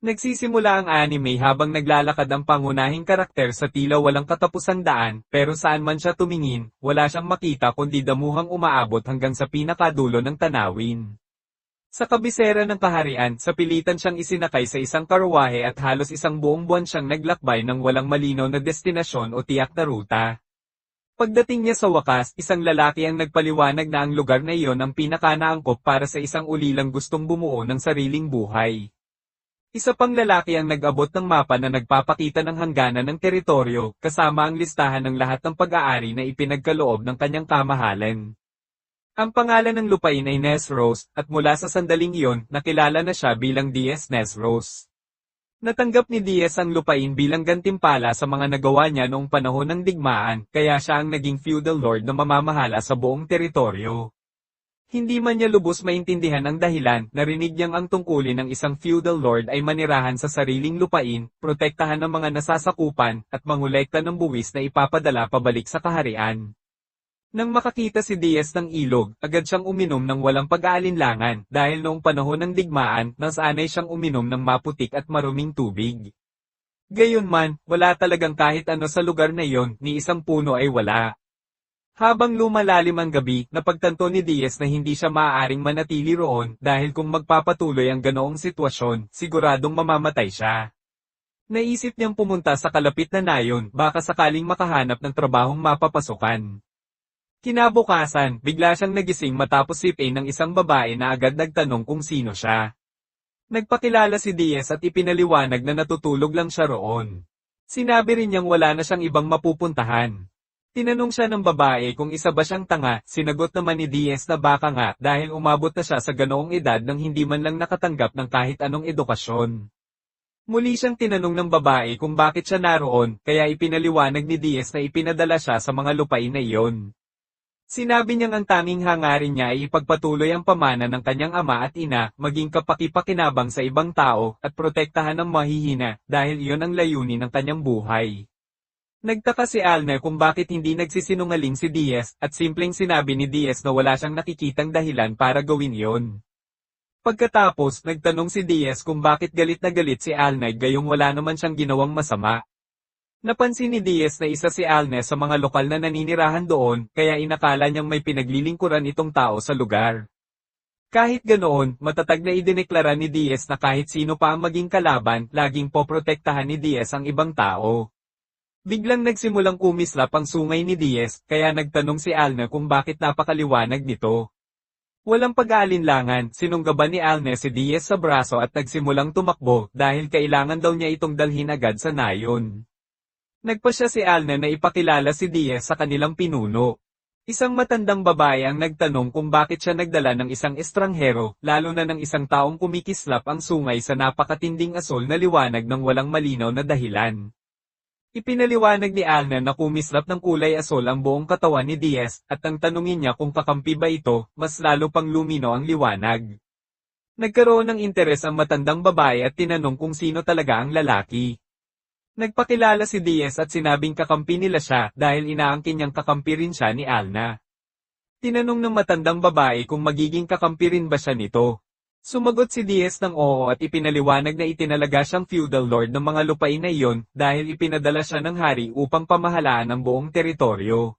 Nagsisimula ang anime habang naglalakad ang pangunahing karakter sa tila walang katapusang daan, pero saan man siya tumingin, wala siyang makita kundi damuhang umaabot hanggang sa pinakadulo ng tanawin. Sa kabisera ng kaharian, sa pilitan siyang isinakay sa isang karwahe at halos isang buong buwan siyang naglakbay ng walang malinaw na destinasyon o tiyak na ruta. Pagdating niya sa wakas, isang lalaki ang nagpaliwanag na ang lugar na iyon ang pinakanaangkop para sa isang ulilang gustong bumuo ng sariling buhay. Isa pang lalaki ang nag-abot ng mapa na nagpapakita ng hangganan ng teritoryo, kasama ang listahan ng lahat ng pag-aari na ipinagkaloob ng kanyang kamahalan. Ang pangalan ng lupain ay Nesros, at mula sa sandaling iyon, nakilala na siya bilang Diaz Nesros. Natanggap ni Diaz ang lupain bilang gantimpala sa mga nagawa niya noong panahon ng digmaan, kaya siya ang naging feudal lord na mamamahala sa buong teritoryo. Hindi man niya lubos maintindihan ang dahilan, narinig niyang ang tungkulin ng isang feudal lord ay manirahan sa sariling lupain, protektahan ang mga nasasakupan, at mangolekta ng buwis na ipapadala pabalik sa kaharian. Nang makakita si Diaz ng ilog, agad siyang uminom ng walang pag-aalinlangan, dahil noong panahon ng digmaan, nasanay siyang uminom ng maputik at maruming tubig. Gayunman, wala talagang kahit ano sa lugar na iyon, ni isang puno ay wala. Habang lumalalim ang gabi, napagtanto ni Diaz na hindi siya maaaring manatili roon dahil kung magpapatuloy ang ganoong sitwasyon, siguradong mamamatay siya. Naisip niyang pumunta sa kalapit na nayon, baka sakaling makahanap ng trabahong mapapasukan. Kinabukasan, bigla siyang nagising matapos sipin ng isang babae na agad nagtanong kung sino siya. Nagpakilala si Diaz at ipinaliwanag na natutulog lang siya roon. Sinabi rin niyang wala na siyang ibang mapupuntahan. Tinanong siya ng babae kung isa ba siyang tanga, sinagot naman ni Diaz na baka nga dahil umabot na siya sa ganoong edad nang hindi man lang nakatanggap ng kahit anong edukasyon. Muli siyang tinanong ng babae kung bakit siya naroon, kaya ipinaliwanag ni Diaz na ipinadala siya sa mga lupain na iyon. Sinabi niyang ang tanging hangarin niya ay ipagpatuloy ang pamana ng kanyang ama at ina, maging kapaki-pakinabang sa ibang tao, at protektahan ang mahihina, dahil iyon ang layunin ng kanyang buhay. Nagtaka si Alna kung bakit hindi nagsisinungaling si Diaz, at simpleng sinabi ni Diaz na wala siyang nakikitang dahilan para gawin iyon. Pagkatapos, nagtanong si Diaz kung bakit galit na galit si Alna gayong wala naman siyang ginawang masama. Napansin ni Diaz na isa si Alna sa mga lokal na naninirahan doon, kaya inakala niyang may pinaglilingkuran itong tao sa lugar. Kahit ganoon, matatag na idineklara ni Diaz na kahit sino pa ang maging kalaban, laging poprotektahan ni Diaz ang ibang tao. Biglang nagsimulang kumislap ang sungay ni Diaz, kaya nagtanong si Alna kung bakit napakaliwanag nito. Walang pag-aalinlangan, sinunggaban ni Alna si Diaz sa braso at nagsimulang tumakbo dahil kailangan daw niya itong dalhin agad sa nayon. Nagpasya si Alna na ipakilala si Diaz sa kanilang pinuno. Isang matandang babae ang nagtanong kung bakit siya nagdala ng isang estranghero, lalo na ng isang taong kumikislap ang sungay sa napakatinding asol na liwanag ng walang malinaw na dahilan. Ipinaliwanag ni Alna na kumislap ng kulay asol ang buong katawan ni Diaz, at nang tanungin niya kung kakampi ba ito, mas lalo pang lumino ang liwanag. Nagkaroon ng interes ang matandang babae at tinanong kung sino talaga ang lalaki. Nagpakilala si Diaz at sinabing kakampi nila siya dahil inaangkin niyang kakampi rin siya ni Alna. Tinanong ng matandang babae kung magiging kakampi rin ba siya nito. Sumagot si Diaz ng oo at ipinaliwanag na itinalaga siyang feudal lord ng mga lupain na iyon dahil ipinadala siya ng hari upang pamahalaan ang buong teritoryo.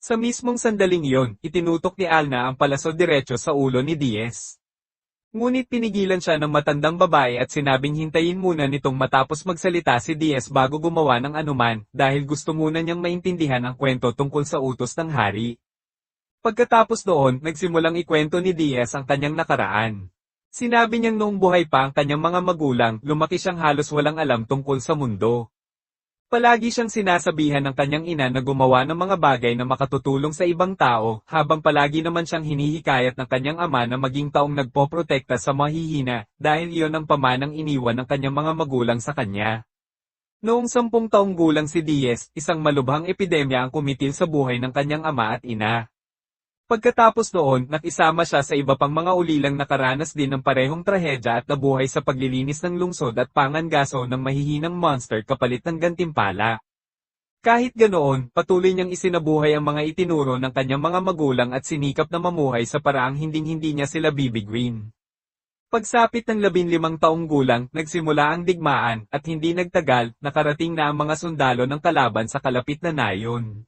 Sa mismong sandaling iyon, itinutok ni Alna ang palaso diretso sa ulo ni Diaz. Ngunit pinigilan siya ng matandang babae at sinabing hintayin muna nitong matapos magsalita si Diaz bago gumawa ng anuman dahil gusto muna niyang maintindihan ang kwento tungkol sa utos ng hari. Pagkatapos noon, nagsimulang ikwento ni Diaz ang kanyang nakaraan. Sinabi niyang noong buhay pa ang kanyang mga magulang, lumaki siyang halos walang alam tungkol sa mundo. Palagi siyang sinasabihan ng kanyang ina na gumawa ng mga bagay na makatutulong sa ibang tao, habang palagi naman siyang hinihikayat ng kanyang ama na maging taong nagpoprotekta sa mahihina, dahil iyon ang pamanang iniwan ng kanyang mga magulang sa kanya. Noong 10 taong gulang si Diaz, isang malubhang epidemya ang kumitil sa buhay ng kanyang ama at ina. Pagkatapos noon, nakisama siya sa iba pang mga ulilang nakaranas din ng parehong trahedya at nabuhay sa paglilinis ng lungsod at pangangaso ng mahihinang monster kapalit ng gantimpala. Kahit ganoon, patuloy niyang isinabuhay ang mga itinuro ng kanyang mga magulang at sinikap na mamuhay sa paraang hinding-hindi niya sila bibiguin. Pagsapit ng 15 taong gulang, nagsimula ang digmaan, at hindi nagtagal, nakarating na ang mga sundalo ng kalaban sa kalapit na nayon.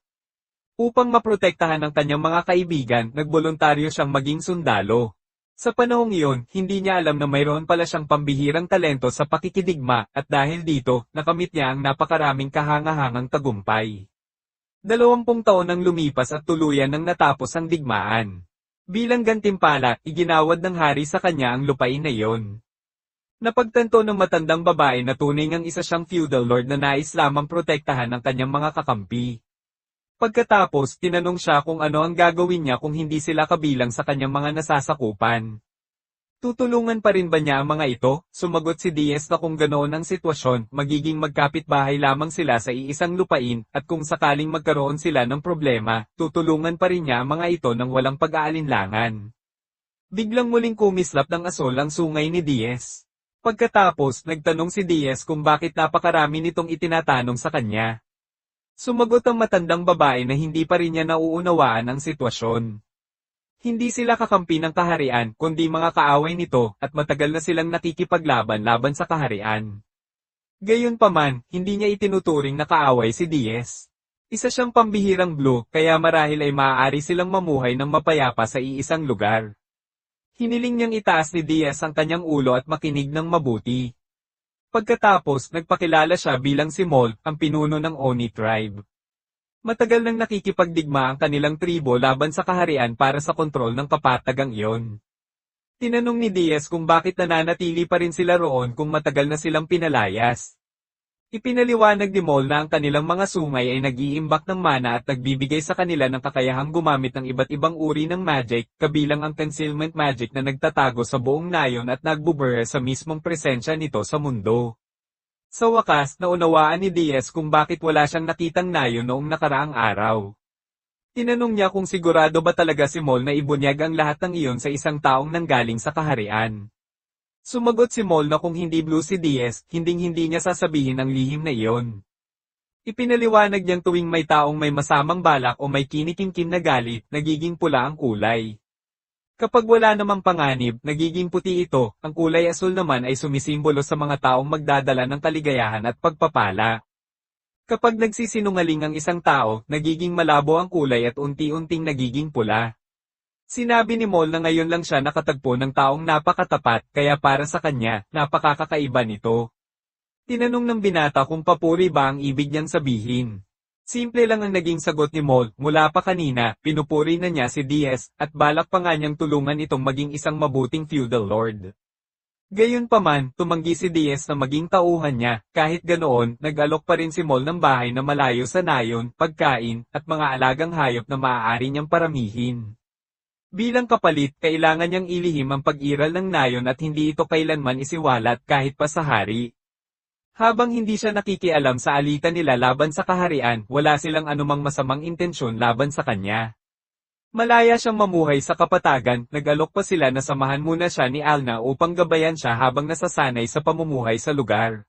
Upang maprotektahan ang kanyang mga kaibigan, nagboluntaryo siyang maging sundalo. Sa panahong iyon, hindi niya alam na mayroon pala siyang pambihirang talento sa pakikidigma, at dahil dito, nakamit niya ang napakaraming kahangahangang tagumpay. 20 taon ang lumipas at tuluyan nang natapos ang digmaan. Bilang gantimpala, iginawad ng hari sa kanya ang lupain na iyon. Napagtanto ng matandang babae na tunay ngang isa siyang feudal lord na nais lamang protektahan ang kanyang mga kakampi. Pagkatapos, tinanong siya kung ano ang gagawin niya kung hindi sila kabilang sa kanyang mga nasasakupan. Tutulungan pa rin ba niya ang mga ito? Sumagot si Diaz na kung ganoon ang sitwasyon, magiging magkapitbahay lamang sila sa iisang lupain, at kung sakaling magkaroon sila ng problema, tutulungan pa rin niya ang mga ito nang walang pag-aalinlangan. Biglang muling kumislap ng asol ang sungay ni Diaz. Pagkatapos, nagtanong si Diaz kung bakit napakarami nitong itinatanong sa kanya. Sumagot ang matandang babae na hindi pa rin niya nauunawaan ang sitwasyon. Hindi sila kakampi ng kaharian, kundi mga kaaway nito, at matagal na silang nakikipaglaban laban sa kaharian. Gayunpaman, hindi niya itinuturing na kaaway si Diaz. Isa siyang pambihirang blue, kaya marahil ay maaari silang mamuhay ng mapayapa sa iisang lugar. Hiniling niyang itaas ni Diaz ang kanyang ulo at makinig ng mabuti. Pagkatapos, nagpakilala siya bilang si Mol, ang pinuno ng Oni tribe. Matagal nang nakikipagdigma ang kanilang tribo laban sa kaharian para sa kontrol ng kapatagang iyon. Tinanong ni Diaz kung bakit nananatili pa rin sila roon kung matagal na silang pinalayas. Ipinaliwanag ni Mol na ang kanilang mga sungay ay nag-iimbak ng mana at nagbibigay sa kanila ng kakayahang gumamit ng iba't ibang uri ng magic, kabilang ang concealment magic na nagtatago sa buong nayon at nagbubura sa mismong presensya nito sa mundo. Sa wakas, naunawaan ni Diaz kung bakit wala siyang nakitang nayon noong nakaraang araw. Tinanong niya kung sigurado ba talaga si Mol na ibunyag ang lahat ng iyon sa isang taong nanggaling sa kaharian. Sumagot si Mol na kung hindi blue si Diaz, hinding-hindi niya sasabihin ang lihim na iyon. Ipinaliwanag niyang tuwing may taong may masamang balak o may kinikimkim na galit, nagiging pula ang kulay. Kapag wala namang panganib, nagiging puti ito, ang kulay asul naman ay sumisimbolo sa mga taong magdadala ng kaligayahan at pagpapala. Kapag nagsisinungaling ang isang tao, nagiging malabo ang kulay at unti-unting nagiging pula. Sinabi ni Mol na ngayon lang siya nakatagpo ng taong napakatapat, kaya para sa kanya, napakakakaiba nito. Tinanong ng binata kung papuri ba ang ibig niyang sabihin. Simple lang ang naging sagot ni Mol, mula pa kanina, pinupuri na niya si Diaz, at balak pa nga niyang tulungan itong maging isang mabuting feudal lord. Gayunpaman, tumanggi si Diaz na maging tauhan niya, kahit ganoon, nag-alok pa rin si Mol ng bahay na malayo sa nayon, pagkain, at mga alagang hayop na maaari niyang paramihin. Bilang kapalit, kailangan niyang ilihim ang pag-iral ng nayon at hindi ito kailanman isiwalat kahit pa sa hari. Habang hindi siya nakikialam sa alitan nila laban sa kaharian, wala silang anumang masamang intensyon laban sa kanya. Malaya siyang mamuhay sa kapatagan, nag-alok pa sila na samahan muna siya ni Alna upang gabayan siya habang nasasanay sa pamumuhay sa lugar.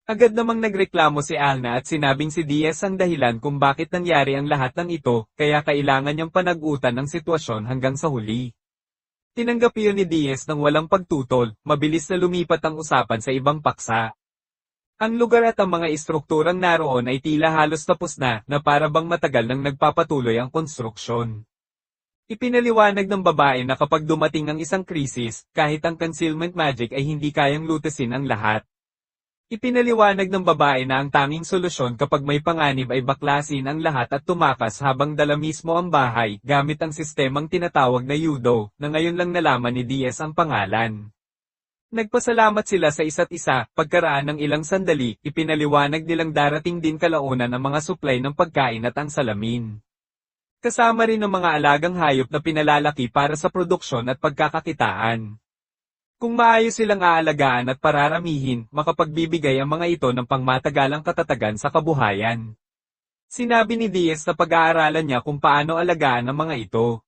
Agad namang nagreklamo si Alna at sinabing si Diaz ang dahilan kung bakit nangyari ang lahat ng ito, kaya kailangan niyang panag-utan ng sitwasyon hanggang sa huli. Tinanggap iyon ni Diaz ng walang pagtutol, mabilis na lumipat ang usapan sa ibang paksa. Ang lugar at ang mga istrukturang naroon ay tila halos tapos na para bang matagal nang nagpapatuloy ang konstruksyon. Ipinaliwanag ng babae na kapag dumating ang isang krisis, kahit ang concealment magic ay hindi kayang lutasin ang lahat. Ipinaliwanag ng babae na ang tanging solusyon kapag may panganib ay baklasin ang lahat at tumakas habang dala mismo ang bahay gamit ang sistemang tinatawag na Yudo, na ngayon lang nalaman ni Diaz ang pangalan. Nagpasalamat sila sa isa't isa, pagkaraan ng ilang sandali, ipinaliwanag nilang darating din kalaunan ang mga supply ng pagkain at ang salamin. Kasama rin ang mga alagang hayop na pinalalaki para sa produksyon at pagkakakitaan. Kung maayos silang aalagaan at pararamihin, makapagbibigay ang mga ito ng pangmatagalang katatagan sa kabuhayan. Sinabi ni Diaz na pag-aaralan niya kung paano alagaan ang mga ito.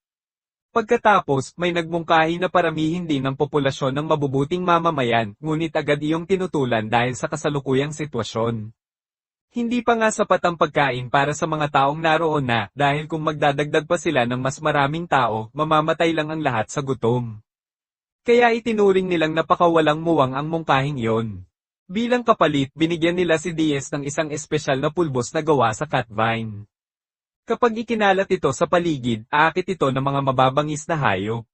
Pagkatapos, may nagmungkahi na paramihin din ang populasyon ng mabubuting mamamayan, ngunit agad iyong tinutulan dahil sa kasalukuyang sitwasyon. Hindi pa nga sapat ang pagkain para sa mga taong naroon na, dahil kung magdadagdag pa sila ng mas maraming tao, mamamatay lang ang lahat sa gutom. Kaya itinuring nilang napakawalang muwang ang mungkahing iyon. Bilang kapalit, binigyan nila si Diaz ng isang espesyal na pulbos na gawa sa cat vine. Kapag ikinalat ito sa paligid, aakit ito ng mga mababangis na hayop.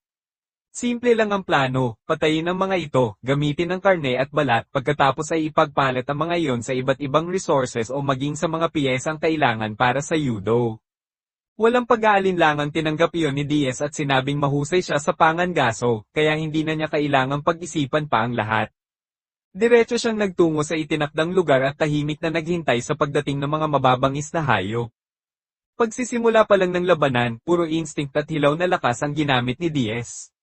Simple lang ang plano, patayin ang mga ito, gamitin ang karne at balat pagkatapos ay ipagpalit ang mga iyon sa iba't ibang resources o maging sa mga piyesang kailangan para sa yudo. Walang pag-aalinlangang tinanggap iyon ni Diaz at sinabing mahusay siya sa pangangaso, kaya hindi na niya kailangang pag-isipan pa ang lahat. Diretso siyang nagtungo sa itinakdang lugar at tahimik na naghintay sa pagdating ng mga mababangis na hayop. Pagsisimula pa lang ng labanan, puro instinct at hilaw na lakas ang ginamit ni Diaz.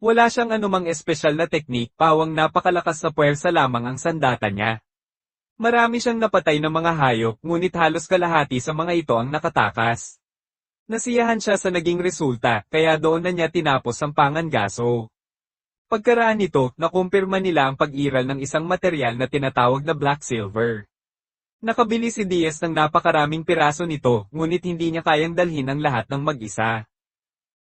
Wala siyang anumang espesyal na teknik, pawang napakalakas na puwersa lamang ang sandata niya. Marami siyang napatay ng mga hayop, ngunit halos kalahati sa mga ito ang nakatakas. Nasiyahan siya sa naging resulta, kaya doon na niya tinapos ang pangangaso. Pagkaraan nito, nakumpirma nila ang pag-iral ng isang material na tinatawag na black silver. Nakabili si Diaz ng napakaraming piraso nito, ngunit hindi niya kayang dalhin ang lahat ng mag-isa.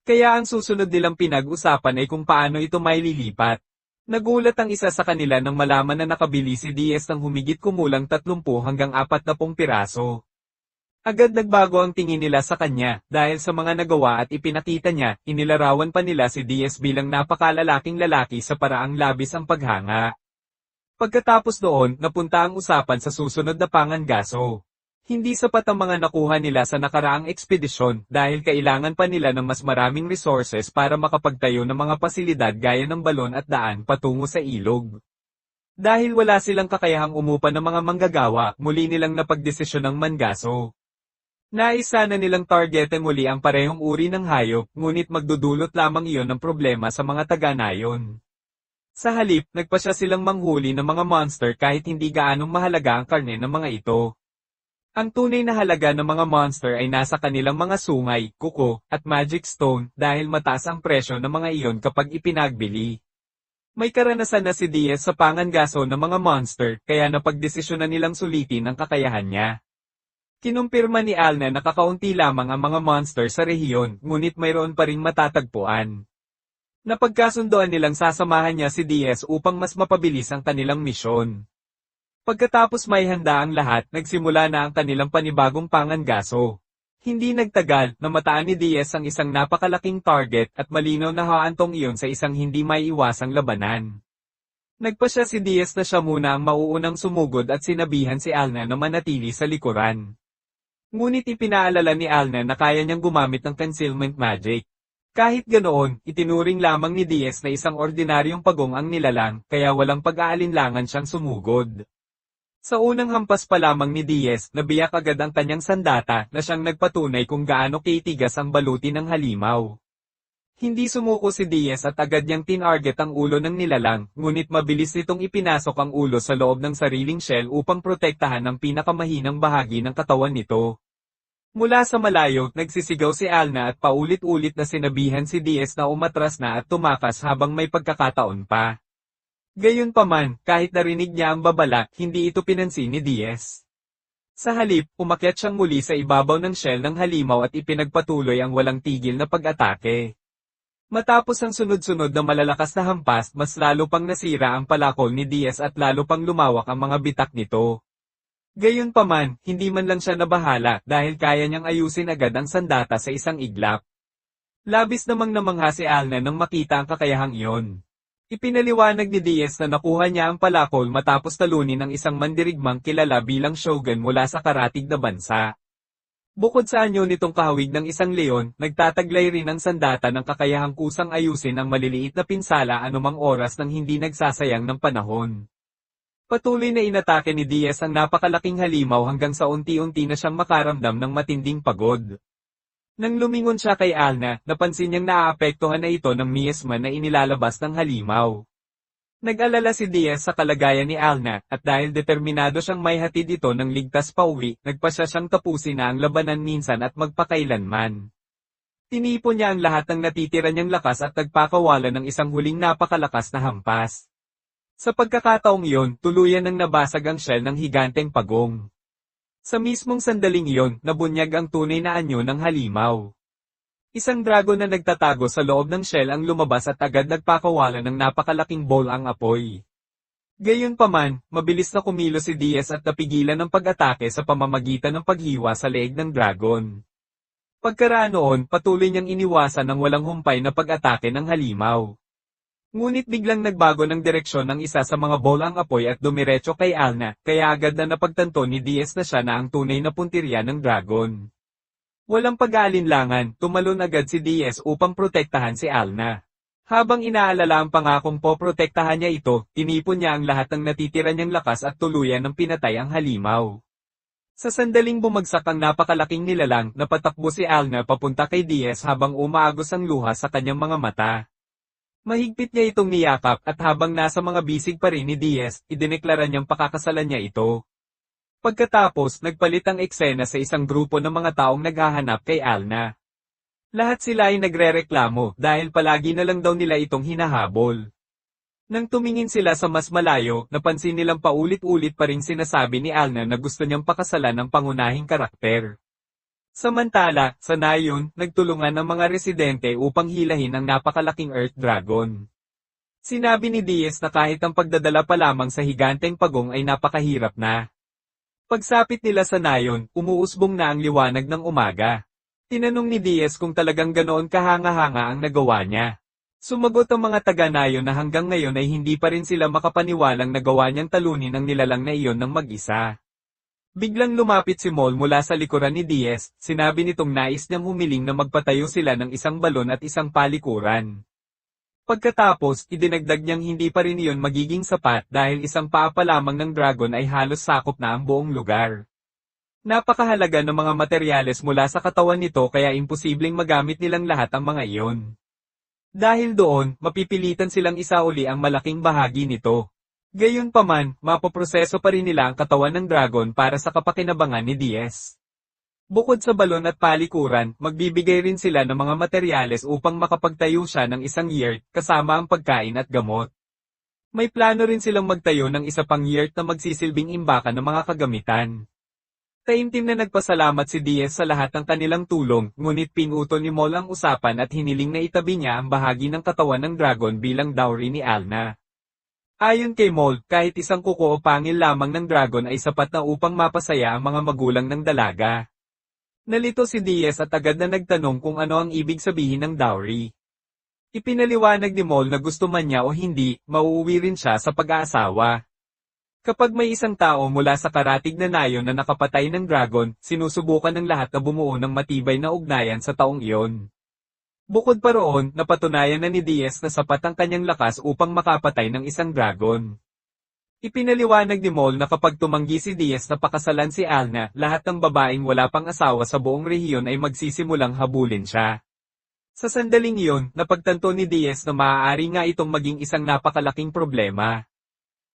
Kaya ang susunod nilang pinag-usapan ay kung paano ito maililipat. Nagulat ang isa sa kanila nang malaman na nakabili si Diaz ng humigit kumulang 30 hanggang 40 piraso. Agad nagbago ang tingin nila sa kanya, dahil sa mga nagawa at ipinakita niya, inilarawan pa nila si Diaz bilang napakalalaking lalaki sa paraang labis ang paghanga. Pagkatapos doon, napunta ang usapan sa susunod na pangangaso. Hindi sapat ang mga nakuha nila sa nakaraang ekspedisyon dahil kailangan pa nila ng mas maraming resources para makapagtayo ng mga pasilidad gaya ng balon at daan patungo sa ilog. Dahil wala silang kakayahang umupa ng mga manggagawa, muli nilang napagdesisyon ng mangaso. Nais sana nilang targetin muli ang parehong uri ng hayop, ngunit magdudulot lamang iyon ng problema sa mga taga-nayon. Sa halip, nagpasya silang manghuli ng mga monster kahit hindi gaanong mahalaga ang karne ng mga ito. Ang tunay na halaga ng mga monster ay nasa kanilang mga sungay, kuko, at magic stone dahil mataas ang presyo ng mga iyon kapag ipinagbili. May karanasan na si Diaz sa pangangaso ng mga monster kaya napagdesisyonan nilang sulitin ang kakayahan niya. Kinumpirma ni Al na nakakaunti lamang ang mga monster sa rehiyon, ngunit mayroon pa ring matatagpuan. Napagkasundoan nilang sasamahan niya si Diaz upang mas mapabilis ang kanilang misyon. Pagkatapos may handa ang lahat, nagsimula na ang kanilang panibagong pangangaso. Hindi nagtagal, namataan ni Diaz ang isang napakalaking target at malinaw na haantong iyon sa isang hindi maiiwasang labanan. Nagpasya si Diaz na siya muna ang mauunang sumugod at sinabihan si Alna na manatili sa likuran. Ngunit ipinaalala ni Alna na kaya niyang gumamit ng concealment magic. Kahit ganoon, itinuring lamang ni Diaz na isang ordinaryong pagong ang nilalang, kaya walang pag-aalinlangan siyang sumugod. Sa unang hampas pa lamang ni Diaz, nabiyak agad ang kanyang sandata na siyang nagpatunay kung gaano kitigas ang baluti ng halimaw. Hindi sumuko si Diaz at agad niyang tinarget ang ulo ng nilalang, ngunit mabilis nitong ipinasok ang ulo sa loob ng sariling shell upang protektahan ang pinakamahinang bahagi ng katawan nito. Mula sa malayo, nagsisigaw si Alna at paulit-ulit na sinabihan si Diaz na umatras na at tumakas habang may pagkakataon pa. Gayunpaman, kahit narinig niya ang babala, hindi ito pinansin ni Diaz. Sa halip, umakyat siyang muli sa ibabaw ng shell ng halimaw at ipinagpatuloy ang walang tigil na pag-atake. Matapos ang sunod-sunod na malalakas na hampas, mas lalo pang nasira ang palakol ni Diaz at lalo pang lumawak ang mga bitak nito. Gayunpaman, hindi man lang siya nabahala dahil kaya niyang ayusin agad ang sandata sa isang iglap. Labis namang namangha si Alna nang makita ang kakayahang iyon. Ipinaliwanag ni Diaz na nakuha niya ang palakol matapos talunin ng isang mandirigmang kilala bilang shogun mula sa karatig na bansa. Bukod sa anyo nitong kahawig ng isang leon, nagtataglay rin ang sandata ng kakayahang kusang ayusin ang maliliit na pinsala anumang oras nang hindi nagsasayang ng panahon. Patuloy na inatake ni Diaz ang napakalaking halimaw hanggang sa unti-unti na siyang makaramdam ng matinding pagod. Nang lumingon siya kay Alna, napansin niyang naaapektuhan na ito ng miasma na inilalabas ng halimaw. Nag-alala si Diaz sa kalagayan ni Alna, at dahil determinado siyang may hatid ito ng ligtas pauwi, nagpasya siyang tapusin na ang labanan minsan at magpakailanman. Tinipon niya ang lahat ng natitira niyang lakas at nagpakawala ng isang huling napakalakas na hampas. Sa pagkakataong iyon, tuluyan nang nabasag ang shell ng higanteng pagong. Sa mismong sandaling iyon, nabunyag ang tunay na anyo ng halimaw. Isang dragon na nagtatago sa loob ng shell ang lumabas at agad nagpakawalan ng napakalaking bowl ang apoy. Gayunpaman, mabilis na kumilos si Diaz at napigilan ng pag-atake sa pamamagitan ng paghiwa sa leeg ng dragon. Pagkaraan noon, patuloy niyang iniwasan ng walang humpay na pag-atake ng halimaw. Ngunit biglang nagbago ng direksyon ng isa sa mga bolang apoy at dumiretso kay Alna, kaya agad na napagtanto ni Diaz na siya na ang tunay na puntirya ng dragon. Walang pag-aalinlangan, tumalon agad si Diaz upang protektahan si Alna. Habang inaalala ang pangakong poprotektahan niya ito, tinipon niya ang lahat ng natitira niyang lakas at tuluyan ng pinatay ang halimaw. Sa sandaling bumagsak ang napakalaking nilalang, napatakbo si Alna papunta kay Diaz habang umaagos ang luha sa kanyang mga mata. Mahigpit niya itong niyakap at habang nasa mga bisig pa rin ni Diaz, idineklara niyang pakakasalan niya ito. Pagkatapos, nagpalit ang eksena sa isang grupo ng mga taong naghahanap kay Alna. Lahat sila ay nagrereklamo dahil palagi na lang daw nila itong hinahabol. Nang tumingin sila sa mas malayo, napansin nilang paulit-ulit pa rin sinasabi ni Alna na gusto niyang pakasalan ng pangunahing karakter. Samantala, sa nayon, nagtulungan ang mga residente upang hilahin ang napakalaking Earth Dragon. Sinabi ni Diaz na kahit ang pagdadala pa lamang sa higanteng pagong ay napakahirap na. Pagsapit nila sa nayon, umuusbong na ang liwanag ng umaga. Tinanong ni Diaz kung talagang ganoon kahanga-hanga ang nagawa niya. Sumagot ang mga taga-nayon na hanggang ngayon ay hindi pa rin sila makapaniwalang nagawa niyang talunin ang nilalang na iyon ng mag-isa. Biglang lumapit si Mol mula sa likuran ni Diaz, sinabi nitong nais niyang humiling na magpatayo sila ng isang balon at isang palikuran. Pagkatapos, idinagdag niyang hindi pa rin iyon magiging sapat dahil isang paa pa lamang ng dragon ay halos sakop na ang buong lugar. Napakahalaga ng mga materyales mula sa katawan nito kaya imposibleng magamit nilang lahat ang mga iyon. Dahil doon, mapipilitan silang isauli ang malaking bahagi nito. Gayunpaman, mapoproseso pa rin nila ang katawan ng dragon para sa kapakinabangan ni Diaz. Bukod sa balon at palikuran, magbibigay rin sila ng mga materyales upang makapagtayo siya ng isang yurt kasama ang pagkain at gamot. May plano rin silang magtayo ng isa pang yurt na magsisilbing imbakan ng mga kagamitan. Taimtim na nagpasalamat si Diaz sa lahat ng kanilang tulong, ngunit pinuto ni Mol ang usapan at hiniling na itabi niya ang bahagi ng katawan ng dragon bilang dowry ni Alna. Ayon kay Mol, kahit isang kuko o pangil lamang ng dragon ay sapat na upang mapasaya ang mga magulang ng dalaga. Nalito si Diaz at agad na nagtanong kung ano ang ibig sabihin ng dowry. Ipinaliwanag ni Mol na gusto man niya o hindi, mauuwi rin siya sa pag-aasawa. Kapag may isang tao mula sa karatig na nayon na nakapatay ng dragon, sinusubukan ng lahat na bumuo ng matibay na ugnayan sa taong iyon. Bukod pa roon, napatunayan na ni Diaz na sapat ang kanyang lakas upang makapatay ng isang dragon. Ipinaliwanag ni Mol na kapag tumanggi si Diaz na pakasalan si Alna, lahat ng babaeng wala pang asawa sa buong rehiyon ay magsisimulang habulin siya. Sa sandaling iyon, napagtanto ni Diaz na maaari nga itong maging isang napakalaking problema.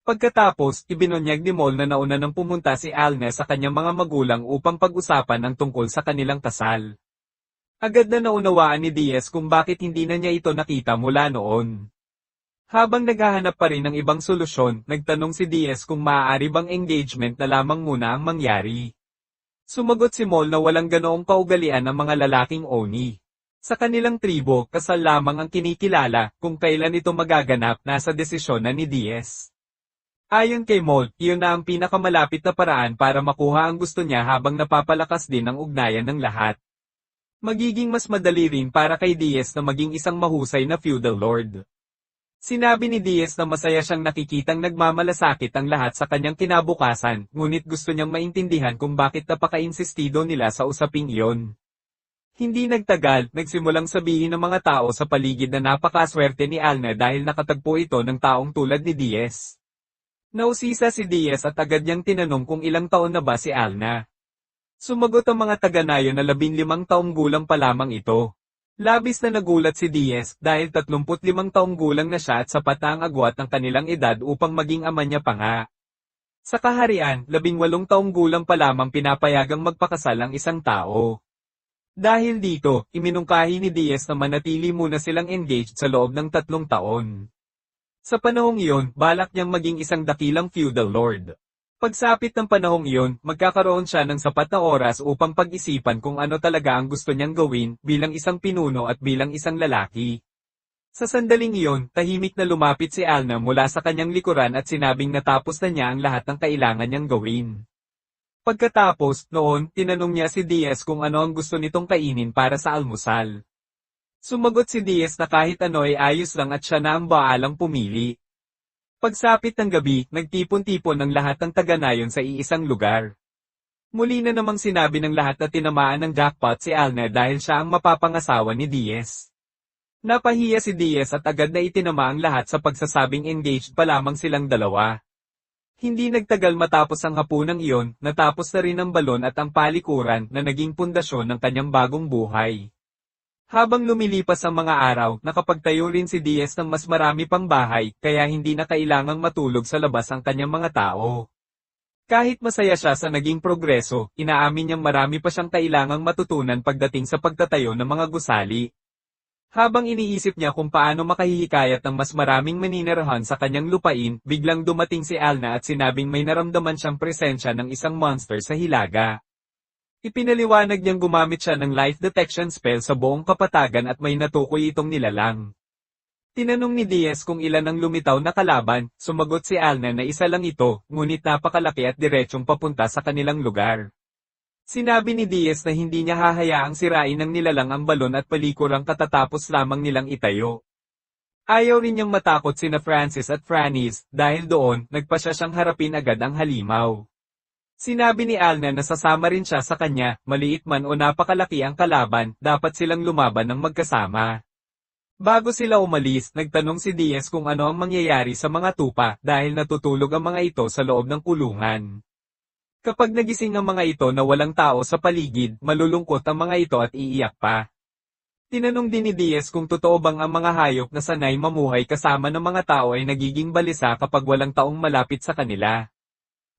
Pagkatapos, ibinunyag ni Mol na nauna nang pumunta si Alna sa kanyang mga magulang upang pag-usapan ang tungkol sa kanilang kasal. Agad na naunawaan ni Diaz kung bakit hindi na niya ito nakita mula noon. Habang naghahanap pa rin ng ibang solusyon, nagtanong si Diaz kung maaari bang engagement na lamang muna ang mangyari. Sumagot si Mol na walang ganoong kaugalian ng mga lalaking Oni. Sa kanilang tribo, kasal lamang ang kinikilala, kung kailan ito magaganap nasa desisyon na ni Diaz. Ayon kay Mol, iyon na ang pinakamalapit na paraan para makuha ang gusto niya habang napapalakas din ang ugnayan ng lahat. Magiging mas madali rin para kay Diaz na maging isang mahusay na feudal lord. Sinabi ni Diaz na masaya siyang nakikitang nagmamalasakit ang lahat sa kanyang kinabukasan, ngunit gusto niyang maintindihan kung bakit napaka-insistido nila sa usaping iyon. Hindi nagtagal, nagsimulang sabihin ng mga tao sa paligid na napakaswerte ni Alna dahil nakatagpo ito ng taong tulad ni Diaz. Nausisa si Diaz at agad niyang tinanong kung ilang taon na ba si Alna. Sumagot ang mga taga-nayon na 15 taong gulang pa lamang ito. Labis na nagulat si Diaz dahil 35 taong gulang na siya at sapat na ang agwat ng kanilang edad upang maging ama niya pa nga. Sa kaharian, 18 taong gulang pa lamang pinapayagang magpakasal ang isang tao. Dahil dito, iminungkahi ni Diaz na manatili muna silang engaged sa loob ng 3 taon. Sa panahong iyon, balak niyang maging isang dakilang feudal lord. Pagsapit ng panahong iyon, magkakaroon siya ng sapat na oras upang pag-isipan kung ano talaga ang gusto niyang gawin bilang isang pinuno at bilang isang lalaki. Sa sandaling iyon, tahimik na lumapit si Alna mula sa kanyang likuran at sinabing natapos na niya ang lahat ng kailangan niyang gawin. Pagkatapos, noon, tinanong niya si Diaz kung ano ang gusto nitong kainin para sa almusal. Sumagot si Diaz na kahit ano ay ayos lang at siya na ang baalang pumili. Pagsapit ng gabi, nagtipon-tipon ng lahat ng taga-nayon sa iisang lugar. Muli na namang sinabi ng lahat na tinamaan ng jackpot si Alna dahil siya ang mapapangasawa ni Diaz. Napahiya si Diaz at agad na itinama ang lahat sa pagsasabing engaged pa lamang silang dalawa. Hindi nagtagal matapos ang hapunang iyon, natapos na rin ang balon at ang palikuran na naging pundasyon ng kanyang bagong buhay. Habang lumilipas ang mga araw, nakapagtayo rin si Diaz ng mas marami pang bahay, kaya hindi na kailangang matulog sa labas ang kanyang mga tao. Kahit masaya siya sa naging progreso, inaamin niyang marami pa siyang kailangang matutunan pagdating sa pagtatayo ng mga gusali. Habang iniisip niya kung paano makahihikayat ng mas maraming maninirahan sa kanyang lupain, biglang dumating si Alna at sinabing may naramdaman siyang presensya ng isang monster sa hilaga. Ipinaliwanag niyang gumamit siya ng life detection spell sa buong kapatagan at may natukoy itong nilalang. Tinanong ni Diaz kung ilan ang lumitaw na kalaban, sumagot si Alna na isa lang ito, ngunit napakalaki at diretsong papunta sa kanilang lugar. Sinabi ni Diaz na hindi niya hahayaang sirain ng nilalang ang balon at palikurang katatapos lamang nilang itayo. Ayaw rin niyang matakot sina Francis at Frannis, dahil doon, nagpasya siyang harapin agad ang halimaw. Sinabi ni Alna na sasama rin siya sa kanya, maliit man o napakalaki ang kalaban, dapat silang lumaban ng magkasama. Bago sila umalis, nagtanong si Diaz kung ano ang mangyayari sa mga tupa dahil natutulog ang mga ito sa loob ng kulungan. Kapag nagising ang mga ito na walang tao sa paligid, malulungkot ang mga ito at iiyak pa. Tinanong din ni Diaz kung totoo bang ang mga hayop na sanay mamuhay kasama ng mga tao ay nagiging balisa kapag walang taong malapit sa kanila.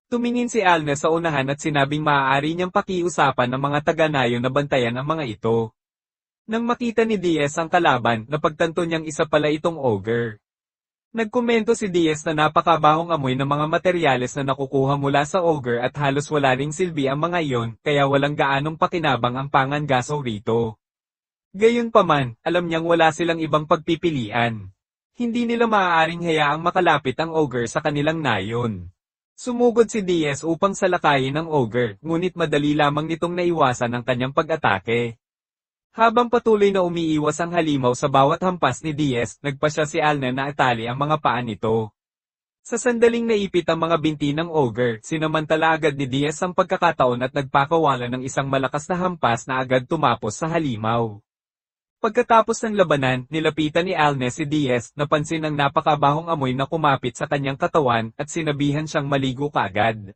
Tumingin si Alna sa unahan at sinabing maaari niyang pakiusapan ng mga taga-nayon na bantayan ang mga ito. Nang makita ni Diaz ang kalaban, napagtanto niyang isa pala itong ogre. Nagkomento si Diaz na napakabahong amoy ng mga materyales na nakukuha mula sa ogre at halos wala ring silbi ang mga iyon, kaya walang gaanong pakinabang ang pangangaso rito. Gayunpaman, alam niyang wala silang ibang pagpipilian. Hindi nila maaaring hayaang makalapit ang ogre sa kanilang nayon. Sumugod si Diaz upang salakayin ang ogre, ngunit madali lamang nitong naiwasan ang kanyang pag-atake. Habang patuloy na umiiwas ang halimaw sa bawat hampas ni Diaz, nagpasya si Alna na itali ang mga paa nito. Sa sandaling naipit ang mga binti ng ogre, sinamantala agad ni Diaz ang pagkakataon at nagpakawala ng isang malakas na hampas na agad tumapos sa halimaw. Pagkatapos ng labanan, nilapitan ni Alna si Diaz, napansin ang napakabahong amoy na kumapit sa kanyang katawan, at sinabihan siyang maligo kaagad.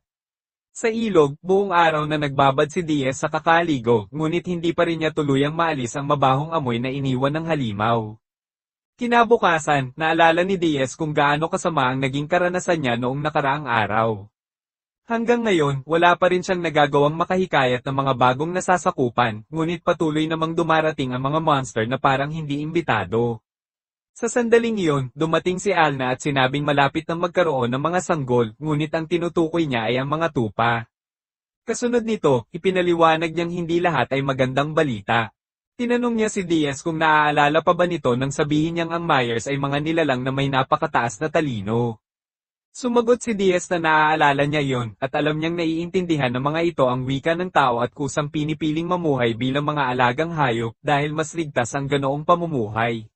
Sa ilog, buong araw na nagbabad si Diaz sa kakaligo, ngunit hindi pa rin niya tuluyang maalis ang mabahong amoy na iniwan ng halimaw. Kinabukasan, naalala ni Diaz kung gaano kasama ang naging karanasan niya noong nakaraang araw. Hanggang ngayon, wala pa rin siyang nagagawang makahikayat ng mga bagong nasasakupan, ngunit patuloy namang dumarating ang mga monster na parang hindi imbitado. Sa sandaling iyon, dumating si Alna at sinabing malapit nang magkaroon ng mga sanggol, ngunit ang tinutukoy niya ay ang mga tupa. Kasunod nito, ipinaliwanag niyang hindi lahat ay magandang balita. Tinanong niya si Diaz kung naaalala pa ba nito nang sabihin niyang ang Myers ay mga nilalang na may napakataas na talino. Sumagot si Diaz na naaalala niya yon, at alam niyang naiintindihan ng mga ito ang wika ng tao at kusang pinipiling mamuhay bilang mga alagang hayop dahil mas ligtas ang ganoong pamumuhay.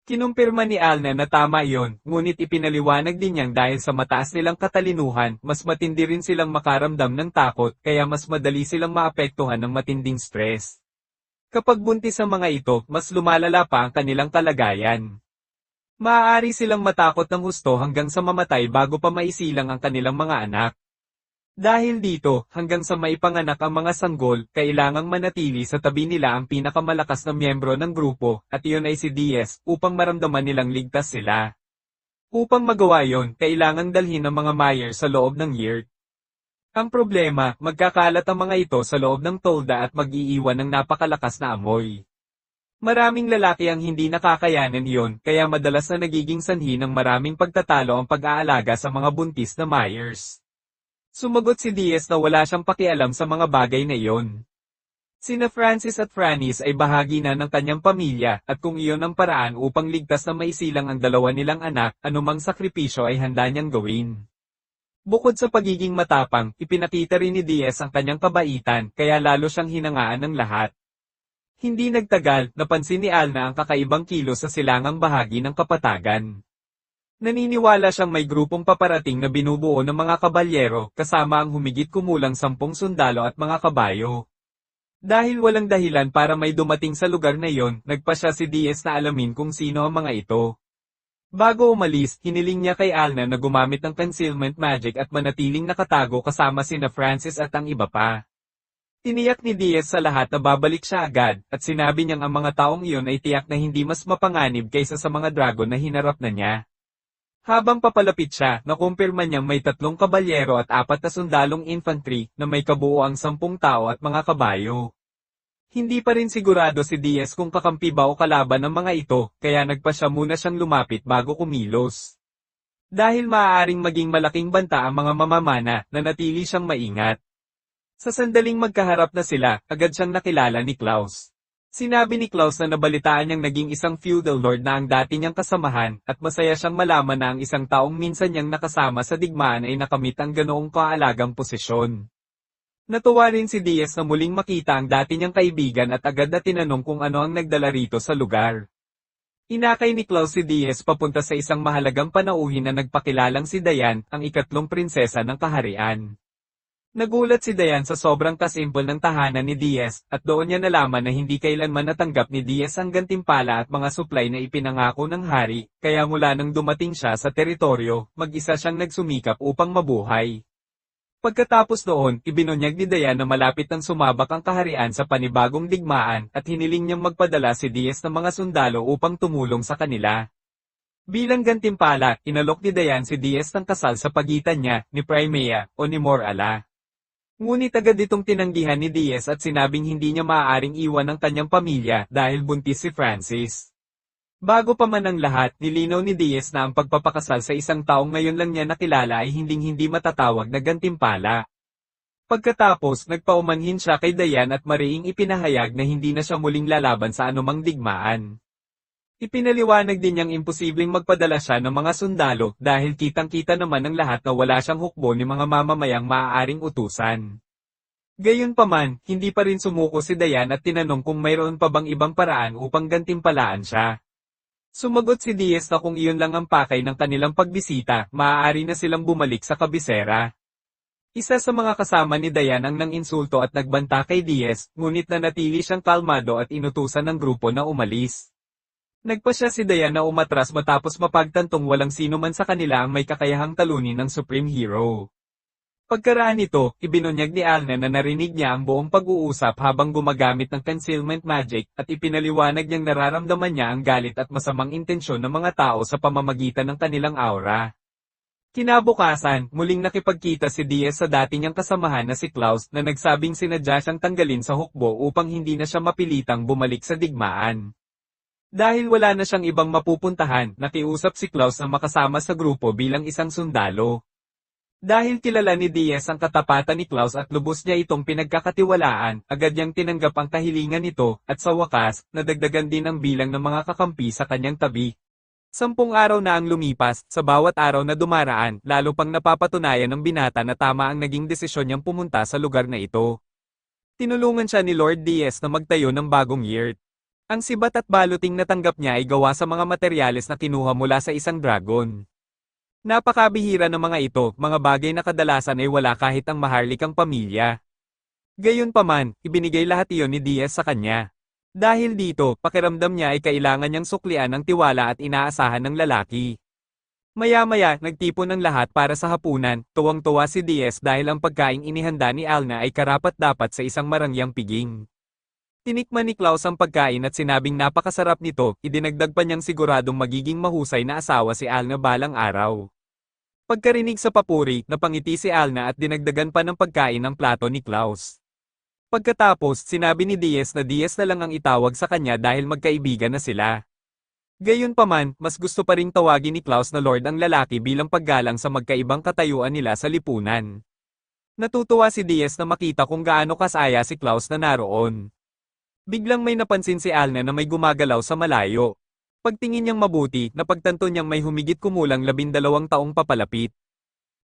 Kinumpirma ni Alna na tama yon, ngunit ipinaliwanag din niyang dahil sa mataas nilang katalinuhan, mas matindi rin silang makaramdam ng takot, kaya mas madali silang maapektuhan ng matinding stress. Kapag buntis ang mga ito, mas lumalala pa ang kanilang kalagayan. Maaari silang matakot ng husto hanggang sa mamatay bago pa maisilang ang kanilang mga anak. Dahil dito, hanggang sa maipanganak ang mga sanggol, kailangang manatili sa tabi nila ang pinakamalakas na miyembro ng grupo, at iyon ay si Diaz, upang maramdaman nilang ligtas sila. Upang magawa yon, kailangang dalhin ang mga Myers sa loob ng yurt. Ang problema, magkakalat ang mga ito sa loob ng tolda at mag-iiwan ng napakalakas na amoy. Maraming lalaki ang hindi nakakayanan iyon, kaya madalas na nagiging sanhi ng maraming pagtatalo ang pag-aalaga sa mga buntis na Myers. Sumagot si Diaz na wala siyang pakialam sa mga bagay na iyon. Sina Francis at Frannis ay bahagi na ng kanyang pamilya, at kung iyon ang paraan upang ligtas na maisilang ang dalawa nilang anak, anumang sakripisyo ay handa niyang gawin. Bukod sa pagiging matapang, ipinakita rin ni Diaz ang kanyang kabaitan, kaya lalo siyang hinangaan ng lahat. Hindi nagtagal, napansin ni Alna ang kakaibang kilos sa silangang bahagi ng kapatagan. Naniniwala siyang may grupong paparating na binubuo ng mga kabalyero, kasama ang humigit kumulang 10 sundalo at mga kabayo. Dahil walang dahilan para may dumating sa lugar na iyon, nagpa siya si Diaz na alamin kung sino ang mga ito. Bago umalis, hiniling niya kay Alna na gumamit ng concealment magic at manatiling nakatago kasama sina Francis at ang iba pa. Tiniyak ni Diaz sa lahat na babalik siya agad, at sinabi niyang ang mga taong iyon ay tiyak na hindi mas mapanganib kaysa sa mga dragon na hinarap na niya. Habang papalapit siya, nakumpirma niyang may 3 kabalyero at 4 na sundalong infantry, na may kabuoang 10 tao at mga kabayo. Hindi pa rin sigurado si Diaz kung kakampi ba o kalaban ng mga ito, kaya nagpa siya muna siyang lumapit bago kumilos. Dahil maaaring maging malaking banta ang mga mamamana, nanatili siyang maingat. Sa sandaling magkaharap na sila, agad siyang nakilala ni Klaus. Sinabi ni Klaus na nabalitaan niyang naging isang feudal lord na ang dati niyang kasamahan, at masaya siyang malaman na ang isang taong minsan niyang nakasama sa digmaan ay nakamit ang ganoong kaalagang posisyon. Natuwa rin si Diaz na muling makita ang dati niyang kaibigan at agad na tinanong kung ano ang nagdala rito sa lugar. Inakay ni Klaus si Diaz papunta sa isang mahalagang panauhin na nagpakilalang si Diane, ang ikatlong prinsesa ng kaharian. Nagulat si Diane sa sobrang kasimpol ng tahanan ni Diaz, at doon niya nalaman na hindi kailanman natanggap ni Diaz ang gantimpala at mga supply na ipinangako ng hari, kaya mula nang dumating siya sa teritoryo, mag-isa siyang nagsumikap upang mabuhay. Pagkatapos noon, ibinunyag ni Diane na malapit nang sumabak ang kaharian sa panibagong digmaan, at hiniling niyang magpadala si Diaz ng mga sundalo upang tumulong sa kanila. Bilang gantimpala, inalok ni Diane si Diaz ng kasal sa pagitan niya, ni Crimea, o ni Morala. Ngunit agad itong tinanggihan ni Diaz at sinabing hindi niya maaaring iwan ang kanyang pamilya dahil buntis si Francis. Bago pa man ang lahat, nilinaw ni Diaz na ang pagpapakasal sa isang taong ngayon lang niya nakilala ay hindi matatawag na gantimpala. Pagkatapos, nagpaumanhin siya kay Diane at mariing ipinahayag na hindi na siya muling lalaban sa anumang digmaan. Ipinaliwanag din niyang imposibleng magpadala siya ng mga sundalo dahil kitang-kita naman ng lahat na wala siyang hukbo ni mga mamamayang maaaring utusan. Gayunpaman, hindi pa rin sumuko si Diane at tinanong kung mayroon pa bang ibang paraan upang gantimpalaan siya. Sumagot si Diaz na kung iyon lang ang pakay ng kanilang pagbisita, maaari na silang bumalik sa kabisera. Isa sa mga kasama ni Diane ang nang-insulto at nagbanta kay Diaz, ngunit nanatili siyang kalmado at inutusan ng grupo na umalis. Nagpa siya si Diane na umatras matapos mapagtantong walang sino man sa kanila ang may kakayahang talunin ng Supreme Hero. Pagkaraan nito, ibinunyag ni Alna na narinig niya ang buong pag-uusap habang gumagamit ng concealment magic, at ipinaliwanag niyang nararamdaman niya ang galit at masamang intensyon ng mga tao sa pamamagitan ng kanilang aura. Kinabukasan, muling nakipagkita si Diaz sa dati niyang kasamahan na si Klaus na nagsabing sinadya siyang tanggalin sa hukbo upang hindi na siya mapilitang bumalik sa digmaan. Dahil wala na siyang ibang mapupuntahan, nakiusap si Klaus na makasama sa grupo bilang isang sundalo. Dahil kilala ni Diaz ang katapatan ni Klaus at lubos niya itong pinagkakatiwalaan, agad niyang tinanggap ang kahilingan nito, at sa wakas, nadagdagan din ang bilang ng mga kakampi sa kanyang tabi. 10 araw na ang lumipas, sa bawat araw na dumaraan, lalo pang napapatunayan ng binata na tama ang naging desisyon niyang pumunta sa lugar na ito. Tinulungan siya ni Lord Diaz na magtayo ng bagong yurt. Ang sibat at baluting natanggap niya ay gawa sa mga materyales na kinuha mula sa isang dragon. Napakabihira ng mga ito, mga bagay na kadalasan ay wala kahit ang maharlikang pamilya. Gayunpaman, ibinigay lahat iyon ni Diaz sa kanya. Dahil dito, pakiramdam niya ay kailangan niyang suklian ng tiwala at inaasahan ng lalaki. Maya-maya, nagtipon ng lahat para sa hapunan, tuwang-tuwa si Diaz dahil ang pagkaing inihanda ni Alna ay karapat-dapat sa isang marangyang piging. Tinikman ni Klaus ang pagkain at sinabing napakasarap nito, idinagdag pa niyang siguradong magiging mahusay na asawa si Alna balang araw. Pagkarinig sa papuri, napangiti si Alna at dinagdagan pa ng pagkain ng plato ni Klaus. Pagkatapos, sinabi ni Diaz na Diaz na lang ang itawag sa kanya dahil magkaibigan na sila. Gayunpaman, mas gusto pa ring tawagin ni Klaus na Lord ang lalaki bilang paggalang sa magkaibang katayuan nila sa lipunan. Natutuwa si Diaz na makita kung gaano kasaya si Klaus na naroon. Biglang may napansin si Alna na may gumagalaw sa malayo. Pagtingin niyang mabuti, napagtanto niyang may humigit kumulang 12 taong papalapit.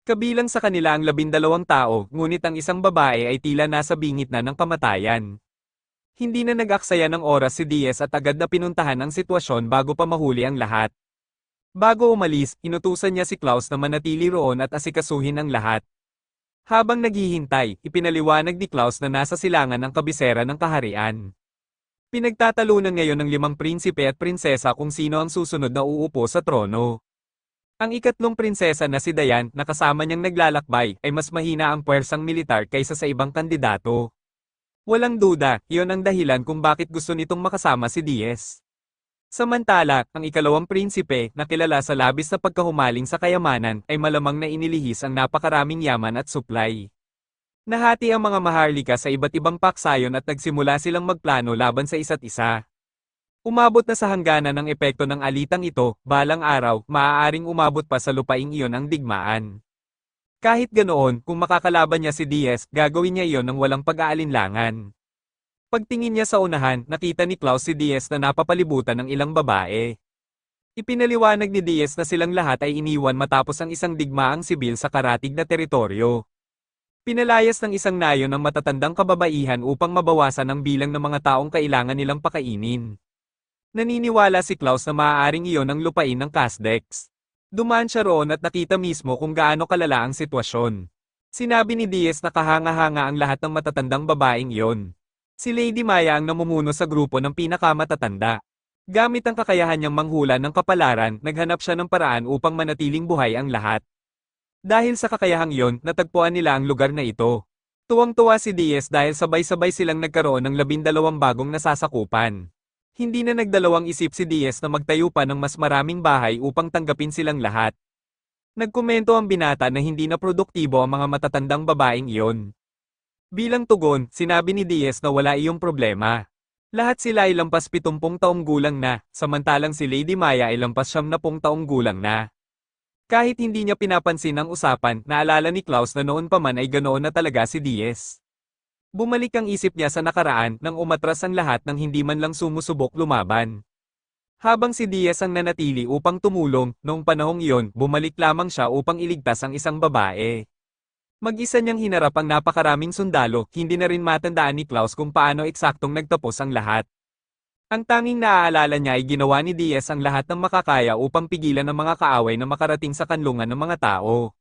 Kabilang sa kanila ang 12 tao, ngunit ang isang babae ay tila nasa bingit na ng kamatayan. Hindi na nag-aksaya ng oras si Diaz at agad na pinuntahan ang sitwasyon bago pa mahuli ang lahat. Bago umalis, inutusan niya si Klaus na manatili roon at asikasuhin ang lahat. Habang naghihintay, ipinaliwanag ni Klaus na nasa silangan ng kabisera ng kaharian. Pinagtatalunan ngayon ng 5 prinsipe at prinsesa kung sino ang susunod na uupo sa trono. Ang ikatlong prinsesa na si Diane na kasama niyang naglalakbay ay mas mahina ang puwersang militar kaysa sa ibang kandidato. Walang duda, iyon ang dahilan kung bakit gusto nitong makasama si Diaz. Samantala, ang ikalawang prinsipe, na kilala sa labis na pagkahumaling sa kayamanan, ay malamang na inilihis ang napakaraming yaman at supply. Nahati ang mga maharlika sa iba't ibang paksayon at nagsimula silang magplano laban sa isa't isa. Umabot na sa hangganan ng epekto ng alitang ito, balang araw, maaaring umabot pa sa lupaing iyon ang digmaan. Kahit ganoon, kung makakalaban niya si Diaz, gagawin niya iyon ng walang pag-aalinlangan. Pagtingin niya sa unahan, nakita ni Klaus si Diaz na napapalibutan ng ilang babae. Ipinaliwanag ni Diaz na silang lahat ay iniwan matapos ang isang digmaang sibil sa karatig na teritoryo. Pinalayas ng isang nayon ng matatandang kababaihan upang mabawasan ang bilang ng mga taong kailangan nilang pakainin. Naniniwala si Klaus na maaaring iyon ang lupain ng Kasdex. Dumaan siya roon at nakita mismo kung gaano kalala ang sitwasyon. Sinabi ni Diaz na kahanga-hanga ang lahat ng matatandang babaeng iyon. Si Lady Maya ang namumuno sa grupo ng pinakamatatanda. Gamit ang kakayahan niyang manghula ng kapalaran, naghanap siya ng paraan upang manatiling buhay ang lahat. Dahil sa kakayahang iyon, natagpuan nila ang lugar na ito. Tuwang-tuwa si Diaz dahil sabay-sabay silang nagkaroon ng 12 bagong nasasakupan. Hindi na nagdalawang isip si Diaz na magtayo pa ng mas maraming bahay upang tanggapin silang lahat. Nagkomento ang binata na hindi na produktibo ang mga matatandang babaeng iyon. Bilang tugon, sinabi ni Diaz na wala iyong problema. Lahat sila ay lampas 70 taong gulang na, samantalang si Lady Maya ay lampas 70 taong gulang na. Kahit hindi niya pinapansin ang usapan, naalala ni Klaus na noon pa man ay ganoon na talaga si Diaz. Bumalik ang isip niya sa nakaraan nang umatras ang lahat nang hindi man lang sumusubok lumaban. Habang si Diaz ang nanatili upang tumulong, noong panahong iyon, bumalik lamang siya upang iligtas ang isang babae. Mag-isa niyang hinarap ang napakaraming sundalo, hindi na rin matandaan ni Klaus kung paano eksaktong nagtapos ang lahat. Ang tanging naaalala niya ay ginawa ni Diaz ang lahat ng makakaya upang pigilan ang mga kaaway na makarating sa kanlungan ng mga tao.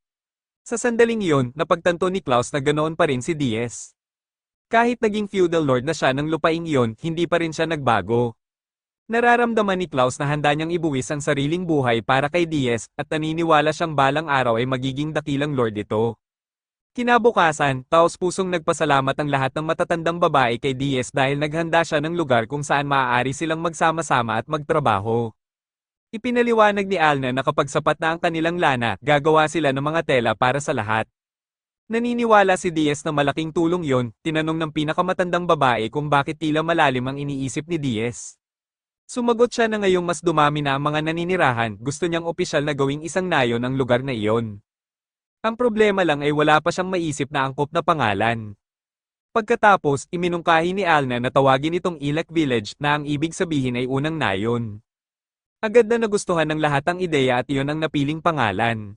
Sa sandaling iyon, napagtanto ni Klaus na ganoon pa rin si Diaz. Kahit naging feudal lord na siya ng lupaing iyon, hindi pa rin siya nagbago. Nararamdaman ni Klaus na handa niyang ibuwis ang sariling buhay para kay Diaz, at naniniwala siyang balang araw ay magiging dakilang lord ito. Kinabukasan, taos-pusong nagpasalamat ang lahat ng matatandang babae kay Diaz dahil naghanda siya ng lugar kung saan maaari silang magsama-sama at magtrabaho. Ipinaliwanag ni Alna na kapag sapat na ang kanilang lana, gagawa sila ng mga tela para sa lahat. Naniniwala si Diaz na malaking tulong yon, tinanong ng pinakamatandang babae kung bakit tila malalim ang iniisip ni Diaz. Sumagot siya na ngayong mas dumami na ang mga naninirahan, gusto niyang opisyal na gawing isang nayon ang lugar na iyon. Ang problema lang ay wala pa siyang maisip na angkop na pangalan. Pagkatapos, iminungkahi ni Alna na tawagin itong Ilek Village na ang ibig sabihin ay unang nayon. Agad na nagustuhan ng lahat ang ideya at iyon ang napiling pangalan.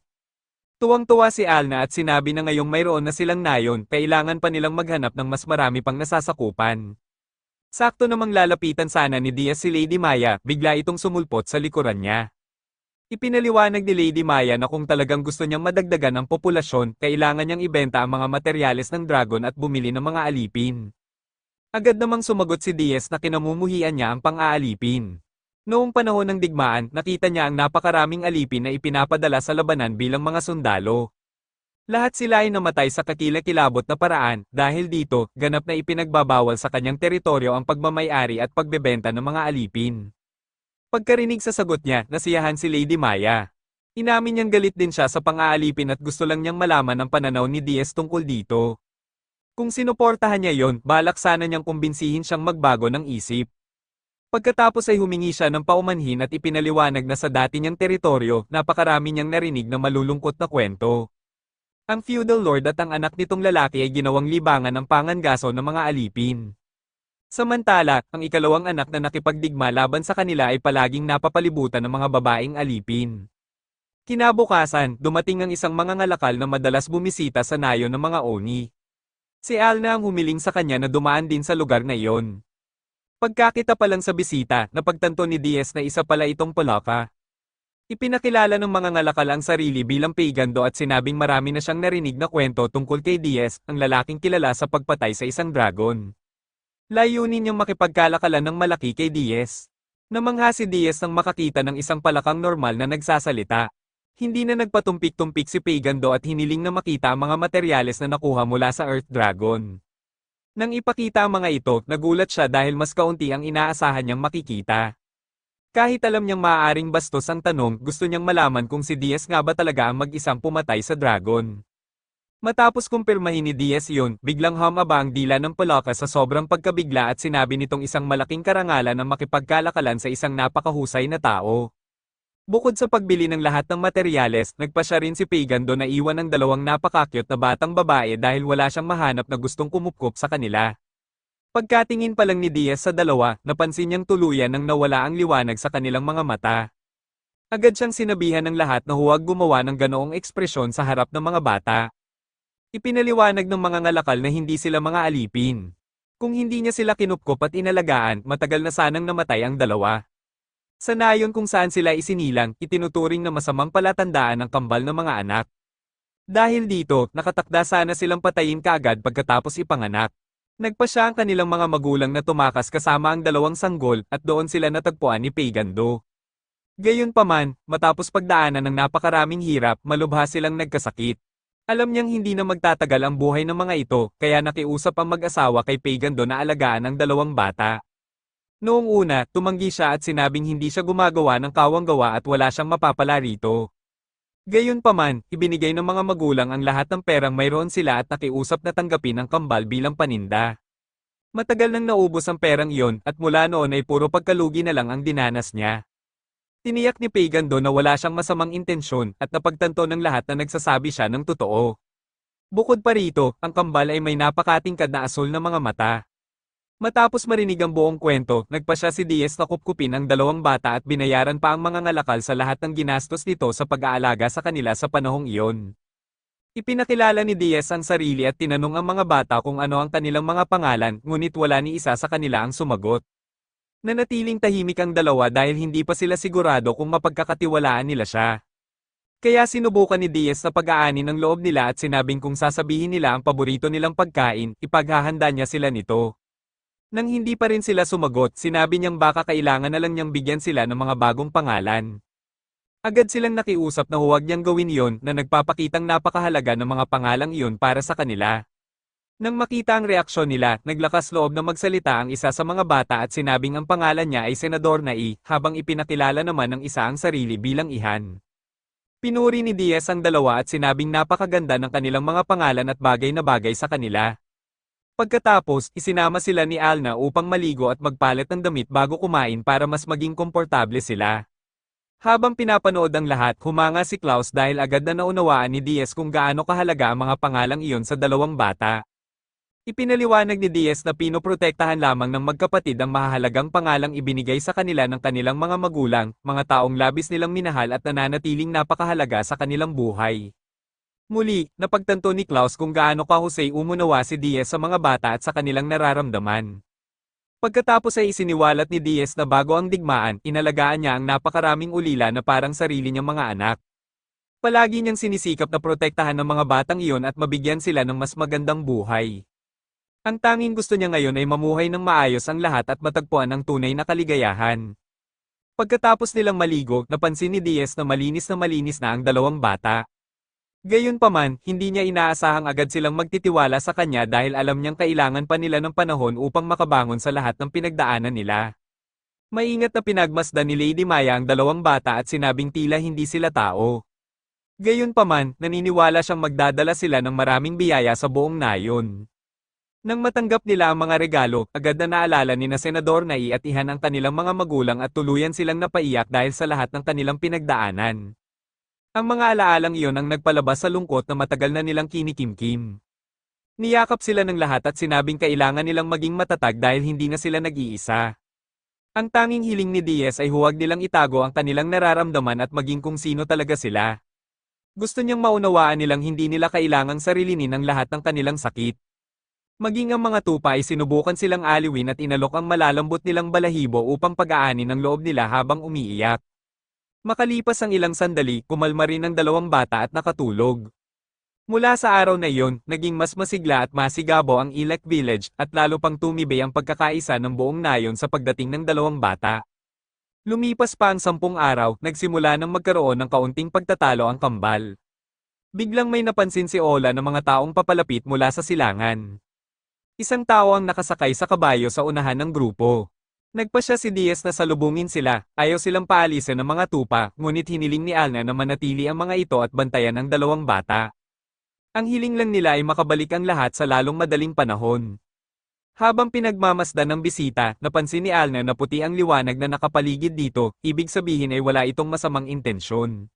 Tuwang-tuwa si Alna at sinabi na ngayong mayroon na silang nayon, kailangan pa nilang maghanap ng mas marami pang nasasakupan. Sakto namang lalapitan sana ni Diaz si Lady Maya, bigla itong sumulpot sa likuran niya. Ipinaliwanag ni Lady Maya na kung talagang gusto niyang madagdagan ang populasyon, kailangan niyang ibenta ang mga materyales ng dragon at bumili ng mga alipin. Agad namang sumagot si Diaz na kinamumuhian niya ang pang-aalipin. Noong panahon ng digmaan, nakita niya ang napakaraming alipin na ipinapadala sa labanan bilang mga sundalo. Lahat sila ay namatay sa kakilakilabot na paraan, dahil dito, ganap na ipinagbabawal sa kanyang teritoryo ang pagmamay-ari at pagbebenta ng mga alipin. Pagkarinig sa sagot niya, nasiyahan si Lady Maya. Inamin niyang galit din siya sa pang-aalipin at gusto lang niyang malaman ang pananaw ni Diaz tungkol dito. Kung sinuportahan niya yon, balak sana niyang kumbinsihin siyang magbago ng isip. Pagkatapos ay humingi siya ng paumanhin at ipinaliwanag na sa dati niyang teritoryo, napakarami niyang narinig na malulungkot na kwento. Ang feudal lord at ang anak nitong lalaki ay ginawang libangan ng pangangaso ng mga alipin. Samantala, ang ikalawang anak na nakipagdigma laban sa kanila ay palaging napapalibutan ng mga babaeng alipin. Kinabukasan, dumating ang isang mangangalakal na madalas bumisita sa nayon ng mga oni. Si Alna ang humiling sa kanya na dumaan din sa lugar na iyon. Pagkakita pa lang sa bisita, napagtanto ni Diaz na isa pala itong Palaka. Ipinakilala ng mga ngalakal ang sarili bilang Pagando at sinabing marami na siyang narinig na kwento tungkol kay Diaz, ang lalaking kilala sa pagpatay sa isang dragon. Layunin niyang makipagkalakalan ng malaki kay Diaz. Namangha si Diaz nang makakita ng isang palakang normal na nagsasalita. Hindi na nagpatumpik-tumpik si Pagando at hiniling na makita ang mga materyales na nakuha mula sa Earth Dragon. Nang ipakita ang mga ito, nagulat siya dahil mas kaunti ang inaasahan niyang makikita. Kahit alam niyang maaaring bastos ang tanong, gusto niyang malaman kung si Diaz nga ba talaga ang mag-isang pumatay sa dragon. Matapos kumpirmahin ni Diaz yun, biglang humaba ang dila ng Palaka sa sobrang pagkabigla at sinabi nitong isang malaking karangalan na makipagkalakalan sa isang napakahusay na tao. Bukod sa pagbili ng lahat ng materyales, nagpa siya rin si Pagando na iwan ng dalawang napakakyut na batang babae dahil wala siyang mahanap na gustong kumupkop sa kanila. Pagkatingin pa lang ni Diaz sa dalawa, napansin niyang tuluyan nang nawala ang liwanag sa kanilang mga mata. Agad siyang sinabihan ng lahat na huwag gumawa ng ganoong ekspresyon sa harap ng mga bata. Ipinaliwanag ng mga ngalakal na hindi sila mga alipin. Kung hindi niya sila kinupkop at inalagaan, matagal na sanang namatay ang dalawa. Sa nayon kung saan sila isinilang, itinuturing na masamang palatandaan ng kambal ng mga anak. Dahil dito, nakatakda sana silang patayin kaagad pagkatapos ipanganak. Nagpa siya ang kanilang mga magulang na tumakas kasama ang dalawang sanggol at doon sila natagpuan ni Pagando. Gayunpaman, matapos pagdaanan ng napakaraming hirap, malubha silang nagkasakit. Alam niyang hindi na magtatagal ang buhay ng mga ito, kaya nakiusap ang mag-asawa kay Pagando na alagaan ang dalawang bata. Noong una, tumanggi siya at sinabing hindi siya gumagawa ng kawanggawa at wala siyang mapapala rito. Gayunpaman, ibinigay ng mga magulang ang lahat ng perang mayroon sila at nakiusap na tanggapin ang kambal bilang paninda. Matagal nang naubos ang perang iyon at mula noon ay puro pagkalugi na lang ang dinanas niya. Tiniyak ni Pagando na wala siyang masamang intensyon at napagtanto ng lahat na nagsasabi siya ng totoo. Bukod pa rito, ang kambal ay may napakatingkad na asul na mga mata. Matapos marinig ang buong kwento, nagpa siya si Diaz na kupkupin ang dalawang bata at binayaran pa ang mga ngalakal sa lahat ng ginastos nito sa pag-aalaga sa kanila sa panahong iyon. Ipinakilala ni Diaz ang sarili at tinanong ang mga bata kung ano ang kanilang mga pangalan, ngunit wala ni isa sa kanila ang sumagot. Nanatiling tahimik ang dalawa dahil hindi pa sila sigurado kung mapagkakatiwalaan nila siya. Kaya sinubukan ni Diaz na pag-aani ng loob nila at sinabing kung sasabihin nila ang paborito nilang pagkain, ipaghahanda niya sila nito. Nang hindi pa rin sila sumagot, sinabi niyang baka kailangan na lang niyang bigyan sila ng mga bagong pangalan. Agad silang nakiusap na huwag niyang gawin iyon na nagpapakitang napakahalaga ng mga pangalang iyon para sa kanila. Nang makita ang reaksyon nila, naglakas loob na magsalita ang isa sa mga bata at sinabing ang pangalan niya ay Senador Nai, habang ipinakilala naman ng isa ang sarili bilang Ihan. Pinuri ni Diaz ang dalawa at sinabing napakaganda ng kanilang mga pangalan at bagay na bagay sa kanila. Pagkatapos, isinama sila ni Alna upang maligo at magpalit ng damit bago kumain para mas maging komportable sila. Habang pinapanood ang lahat, humanga si Klaus dahil agad na naunawaan ni Diaz kung gaano kahalaga ang mga pangalang iyon sa dalawang bata. Ipinaliwanag ni Diaz na pinoprotektahan lamang ng magkapatid ang mahahalagang pangalang ibinigay sa kanila ng kanilang mga magulang, mga taong labis nilang minahal at nananatiling napakahalaga sa kanilang buhay. Muli, napagtanto ni Klaus kung gaano kahusay umunawa si Diaz sa mga bata at sa kanilang nararamdaman. Pagkatapos ay isiniwalat ni Diaz na bago ang digmaan, inalagaan niya ang napakaraming ulila na parang sarili niyang mga anak. Palagi niyang sinisikap na protektahan ng mga batang iyon at mabigyan sila ng mas magandang buhay. Ang tanging gusto niya ngayon ay mamuhay ng maayos ang lahat at matagpuan ang tunay na kaligayahan. Pagkatapos nilang maligo, napansin ni Diaz na malinis na ang dalawang bata. Gayunpaman, hindi niya inaasahang agad silang magtitiwala sa kanya dahil alam niyang kailangan pa nila ng panahon upang makabangon sa lahat ng pinagdaanan nila. Maingat na pinagmasdan ni Lady Maya ang dalawang bata at sinabing tila hindi sila tao. Gayunpaman, naniniwala siyang magdadala sila ng maraming biyaya sa buong nayon. Nang matanggap nila ang mga regalo, agad na naalala ni na Senador Nai at Ihan ang kanilang mga magulang at tuluyan silang napaiyak dahil sa lahat ng kanilang pinagdaanan. Ang mga alaalang iyon ang nagpalabas sa lungkot na matagal na nilang kinikimkim. Niyakap sila ng lahat at sinabing kailangan nilang maging matatag dahil hindi na sila nag-iisa. Ang tanging hiling ni Diaz ay huwag nilang itago ang kanilang nararamdaman at maging kung sino talaga sila. Gusto niyang maunawaan nilang hindi nila kailangang sarilinin ang lahat ng kanilang sakit. Maging ang mga tupa ay sinubukan silang aliwin at inalok ang malalambot nilang balahibo upang pag-aani ng loob nila habang umiiyak. Makalipas ang ilang sandali, kumalma rin ang dalawang bata at nakatulog. Mula sa araw na iyon, naging mas masigla at masigabo ang Ilek Village at lalo pang tumibay ang pagkakaisa ng buong nayon sa pagdating ng dalawang bata. Lumipas pa ang 10 araw, nagsimula nang magkaroon ng kaunting pagtatalo ang kambal. Biglang may napansin si Ola ng mga taong papalapit mula sa silangan. Isang tao ang nakasakay sa kabayo sa unahan ng grupo. Nagpasya si Diaz na salubungin sila, ayaw silang paalisin ng mga tupa, ngunit hiniling ni Alna na manatili ang mga ito at bantayan ang dalawang bata. Ang hiling lang nila ay makabalik ang lahat sa lalong madaling panahon. Habang pinagmamasdan ng bisita, napansin ni Alna na puti ang liwanag na nakapaligid dito, ibig sabihin ay wala itong masamang intensyon.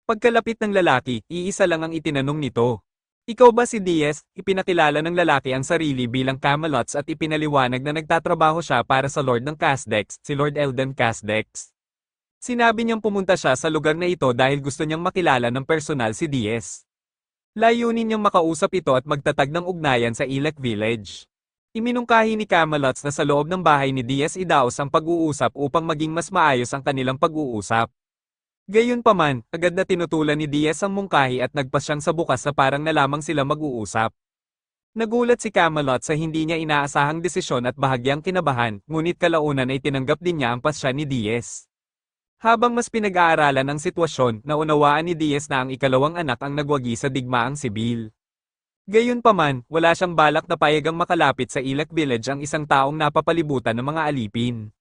Pagkalapit ng lalaki, iisa lang ang itinanong nito. Ikaw ba si Diaz? Ipinakilala ng lalaki ang sarili bilang Camelots at ipinaliwanag na nagtatrabaho siya para sa Lord ng Casdex, si Lord Eldon Casdex. Sinabi niyang pumunta siya sa lugar na ito dahil gusto niyang makilala ng personal si Diaz. Layunin niyang makausap ito at magtatag ng ugnayan sa Ilek Village. Iminungkahi ni Camelots na sa loob ng bahay ni Diaz idaos ang pag-uusap upang maging mas maayos ang kanilang pag-uusap. Gayunpaman, agad na tinutulan ni Diaz ang mungkahi at nagpasyang sa bukas na parang na lamang sila mag-uusap. Nagulat si Camelot sa hindi niya inaasahang desisyon at bahagyang kinabahan, ngunit kalaunan ay tinanggap din niya ang pasya ni Diaz. Habang mas pinag-aaralan ang sitwasyon, naunawaan ni Diaz na ang ikalawang anak ang nagwagi sa digmaang sibil. Gayunpaman, wala siyang balak na payagang makalapit sa Ilek Village ang isang taong napapalibutan ng mga alipin.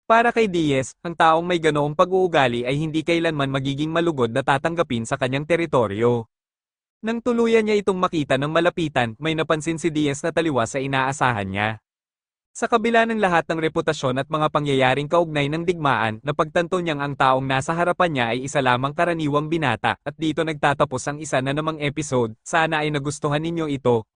Para kay Diaz, ang taong may ganoong pag-uugali ay hindi kailanman magiging malugod na tatanggapin sa kanyang teritoryo. Nang tuluyan niya itong makita ng malapitan, may napansin si Diaz na taliwas sa inaasahan niya. Sa kabila ng lahat ng reputasyon at mga pangyayaring kaugnay ng digmaan, napagtanto niyang ang taong nasa harapan niya ay isa lamang karaniwang binata, at dito nagtatapos ang isa na namang episode. Sana ay nagustuhan ninyo ito.